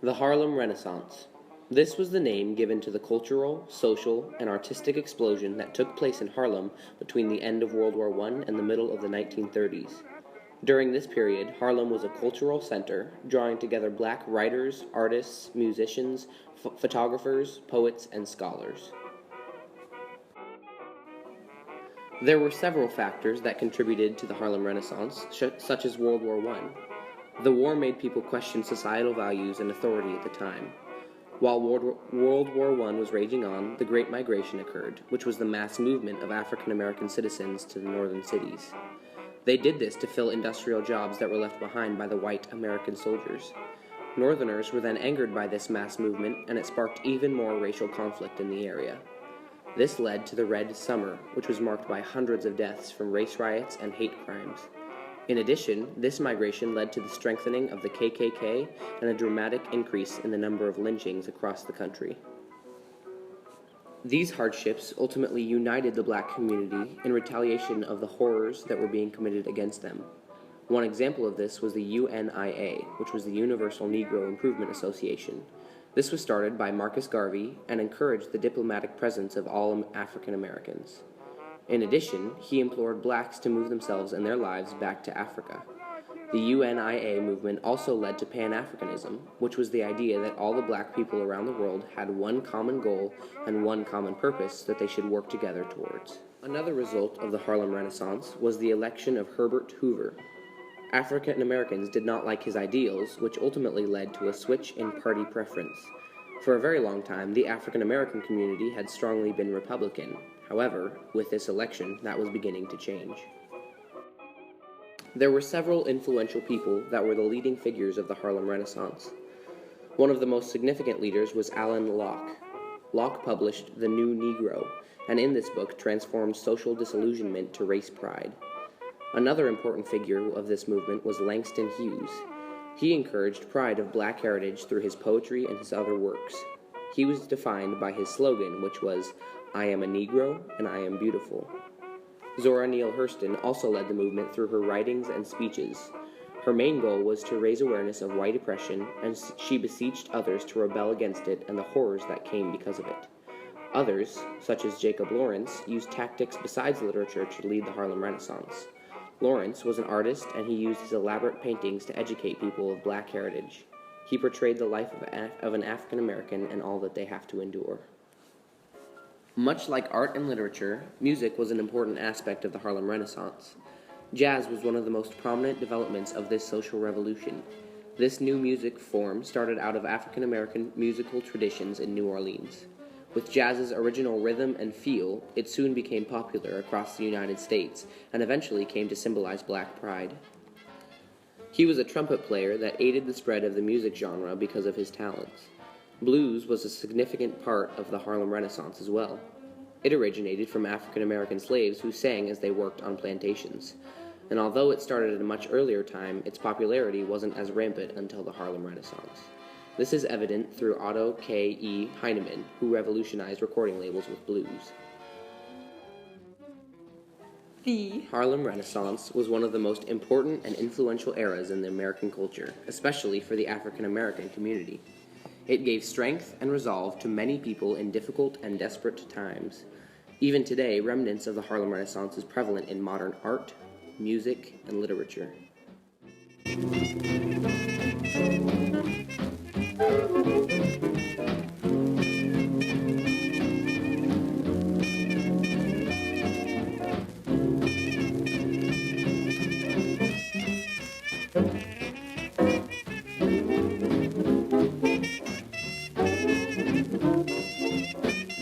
The Harlem Renaissance. This was the name given to the cultural, social, and artistic explosion that took place in Harlem between the end of World War I and the middle of the 1930s. During this period, Harlem was a cultural center, drawing together black writers, artists, musicians, photographers, poets, and scholars. There were several factors that contributed to the Harlem Renaissance, such as World War I. The war made people question societal values and authority at the time. While World War I was raging on, the Great Migration occurred, which was the mass movement of African American citizens to the northern cities. They did this to fill industrial jobs that were left behind by the white American soldiers. Northerners were then angered by this mass movement, and it sparked even more racial conflict in the area. This led to the Red Summer, which was marked by hundreds of deaths from race riots and hate crimes. In addition, this migration led to the strengthening of the KKK and a dramatic increase in the number of lynchings across the country. These hardships ultimately united the black community in retaliation of the horrors that were being committed against them. One example of this was the UNIA, which was the Universal Negro Improvement Association. This was started by Marcus Garvey and encouraged the diplomatic presence of all African Americans. In addition, he implored blacks to move themselves and their lives back to Africa. The UNIA movement also led to Pan-Africanism, which was the idea that all the black people around the world had one common goal and one common purpose that they should work together towards. Another result of the Harlem Renaissance was the election of Herbert Hoover. African Americans did not like his ideals, which ultimately led to a switch in party preference. For a very long time, the African American community had strongly been Republican. However, with this election, that was beginning to change. There were several influential people that were the leading figures of the Harlem Renaissance. One of the most significant leaders was Alain Locke. Locke published The New Negro, and in this book transformed social disillusionment to race pride. Another important figure of this movement was Langston Hughes. He encouraged pride of black heritage through his poetry and his other works. He was defined by his slogan, which was, "I am a Negro, and I am beautiful." Zora Neale Hurston also led the movement through her writings and speeches. Her main goal was to raise awareness of white oppression, and she beseeched others to rebel against it and the horrors that came because of it. Others, such as Jacob Lawrence, used tactics besides literature to lead the Harlem Renaissance. Lawrence was an artist, and he used his elaborate paintings to educate people of black heritage. He portrayed the life of an African American and all that they have to endure. Much like art and literature, music was an important aspect of the Harlem Renaissance. Jazz was one of the most prominent developments of this social revolution. This new music form started out of African American musical traditions in New Orleans. With jazz's original rhythm and feel, it soon became popular across the United States and eventually came to symbolize black pride. He was a trumpet player that aided the spread of the music genre because of his talents. Blues was a significant part of the Harlem Renaissance as well. It originated from African American slaves who sang as they worked on plantations. And although it started at a much earlier time, its popularity wasn't as rampant until the Harlem Renaissance. This is evident through Otto K. E. Heinemann, who revolutionized recording labels with blues. The Harlem Renaissance was one of the most important and influential eras in the American culture, especially for the African American community. It gave strength and resolve to many people in difficult and desperate times. Even today, remnants of the Harlem Renaissance is prevalent in modern art, music, and literature.